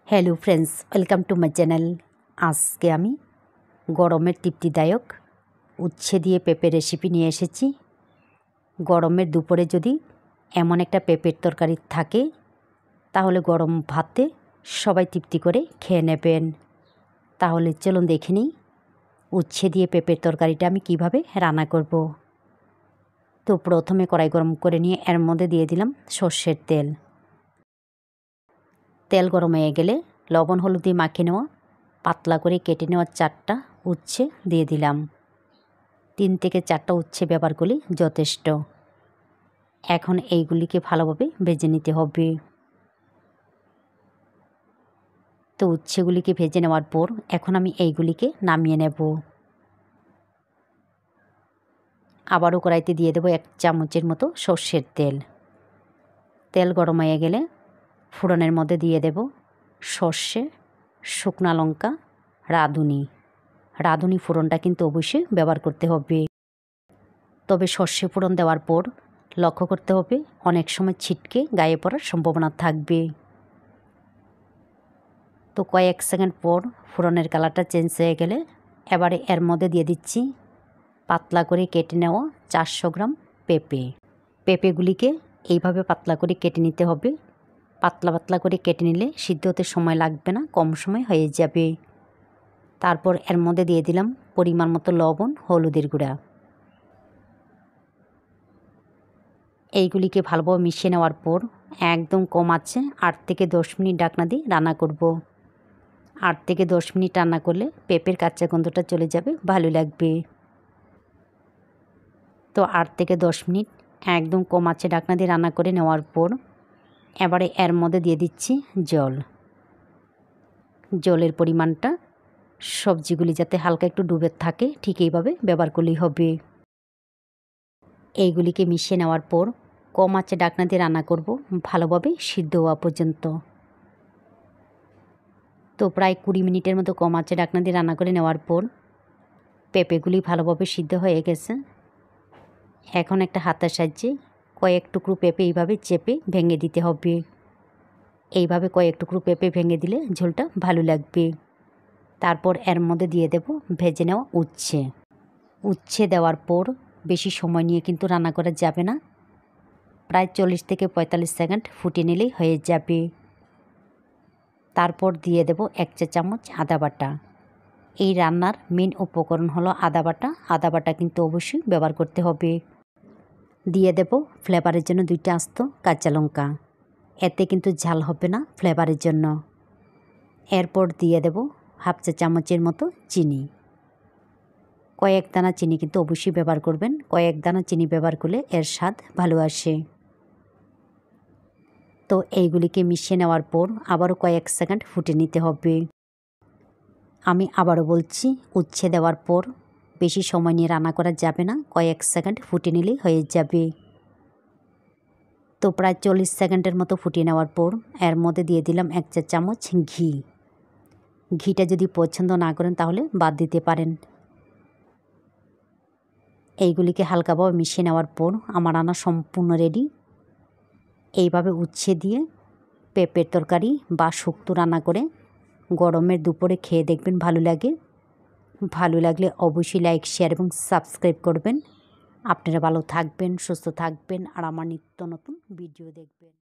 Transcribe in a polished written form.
Hello friends, welcome to my channel. আজকে আমি গরমের তৃপ্তিদায়ক উচ্ছে দিয়ে পেঁপে রেসিপি নিয়ে এসেছি। গরমের দুপুরে যদি এমন একটা পেঁপের তরকারি থাকে তাহলে গরম ভাতে সবাই তৃপ্তি করে খেয়ে নেবেন। তাহলে চলুন দেখে নিই উচ্ছে দিয়ে পেঁপের তরকারিটা আমি কিভাবে রান্না করব। তো প্রথমে কড়াই গরম করে নিয়ে এর মধ্যে দিয়ে দিলাম সর্ষের তেল। তেল গরম হয়ে গেলে লবণ হলুদ দিয়ে মাখিয়ে নেওয়া পাতলা করে কেটে নেওয়া 4টা উচ্ছে দিয়ে দিলাম। 3 থেকে 4টা উচ্ছে ব্যবহার করলে যথেষ্ট। এখন এইগুলিকে ভালোভাবে ভেজে নিতে হবে। তো উচ্ছেগুলিকে ভেজে নেওয়ার পর এখন আমি এইগুলিকে নামিয়ে নেব। আবারও কড়াইতে দিয়ে দেবো 1 চামচের মতো সর্ষের তেল। তেল গরম হয়ে গেলে ফোড়নের মধ্যে দিয়ে দেব সর্ষে, শুকনা লঙ্কা, রাঁধুনি ফোড়নটা কিন্তু অবশ্যই ব্যবহার করতে হবে। তবে সর্ষে ফোড়ন দেওয়ার পর লক্ষ্য করতে হবে অনেক সময় ছিটকে গায়ে পড়ার সম্ভাবনা থাকবে। তো কয়েক সেকেন্ড পর ফোড়নের কালারটা চেঞ্জ হয়ে গেলে এবারে এর মধ্যে দিয়ে দিচ্ছি পাতলা করে কেটে নেওয়া 400 গ্রাম পেঁপে। পেঁপেগুলিকে এইভাবে পাতলা করে কেটে নিতে হবে। পাতলা পাতলা করে কেটে নিলে সিদ্ধ হতে সময় লাগবে না, কম সময় হয়ে যাবে। তারপর এর মধ্যে দিয়ে দিলাম পরিমাণ মতো লবণ, হলুদের গুঁড়া। এইগুলিকে ভালোভাবে মিশিয়ে নেওয়ার পর একদম কম আঁচে 8 থেকে 10 মিনিট ঢাকনা দিয়ে রান্না করব। 8 থেকে 10 মিনিট রান্না করলে পেঁপের কাঁচা গন্ধটা চলে যাবে, ভালো লাগবে। তো 8 থেকে 10 মিনিট একদম কম আঁচে ঢাকনা দিয়ে রান্না করে নেওয়ার পর এবারে এর মধ্যে দিয়ে দিচ্ছি জল। জলের পরিমাণটা সবজিগুলি যাতে হালকা একটু ডুবে থাকে ঠিক এইভাবে ব্যবহার করলেই হবে। এইগুলিকে মিশিয়ে নেওয়ার পর কম আঁচে ঢাকনা দিয়ে রান্না করব ভালোভাবে সিদ্ধ হওয়া পর্যন্ত। তো প্রায় 20 মিনিটের মতো কম আঁচে ঢাকনা দিয়ে রান্না করে নেওয়ার পর পেঁপেগুলি ভালোভাবে সিদ্ধ হয়ে গেছে। এখন একটা হাতের সাহায্যে কয়েক টুকরো পেঁপে এইভাবে চেপে ভেঙে দিতে হবে। এইভাবে কয়েক টুকরো পেঁপে ভেঙে দিলে ঝোলটা ভালো লাগবে। তারপর এর মধ্যে দিয়ে দেব ভেজে নেওয়া উচ্ছে দেওয়ার পর বেশি সময় নিয়ে কিন্তু রান্না করা যাবে না। প্রায় 40 থেকে 45 সেকেন্ড ফুটিয়ে নিলেই হয়ে যাবে। তারপর দিয়ে দেব 1 চা চামচ আদা বাটা। এই রান্নার মেন উপকরণ হলো আদা বাটা। আদা বাটা কিন্তু অবশ্যই ব্যবহার করতে হবে। দিয়ে দেব ফ্লেভারের জন্য 2টা আস্ত কাঁচা লঙ্কা। এতে কিন্তু ঝাল হবে না, ফ্লেভারের জন্য। এরপর দিয়ে দেব 1/2 চা চামচের মতো চিনি। কয়েক দানা চিনি কিন্তু অবশ্যই ব্যবহার করবেন। কয়েক দানা চিনি ব্যবহার করলে এর স্বাদ ভালো আসে। তো এইগুলিকে মিশিয়ে নেওয়ার পর আবারও কয়েক সেকেন্ড ফুটে নিতে হবে। আমি আবারও বলছি, উচ্ছে দেওয়ার পর বেশি সময় নিয়ে রান্না করা যাবে না, কয়েক সেকেন্ড ফুটে নিলেই হয়ে যাবে। তো প্রায় 40 সেকেন্ডের মতো ফুটিয়ে নেওয়ার পর এর মধ্যে দিয়ে দিলাম 1 চা চামচ ঘি। ঘিটা যদি পছন্দ না করেন তাহলে বাদ দিতে পারেন। এইগুলিকে হালকাভাবে মিশিয়ে নেওয়ার পর আমার রান্না সম্পূর্ণ রেডি। এইভাবে উচ্ছে দিয়ে পেঁপের তরকারি বা শুক্তো রান্না করে গরমের দুপুরে খেয়ে দেখবেন, ভালো লাগে। ভালো লাগলে অবশ্যই লাইক, শেয়ার এবং সাবস্ক্রাইব করবেন। আপনারা ভালো থাকবেন, সুস্থ থাকবেন আর আমার নিত্য নতুন ভিডিও দেখবেন।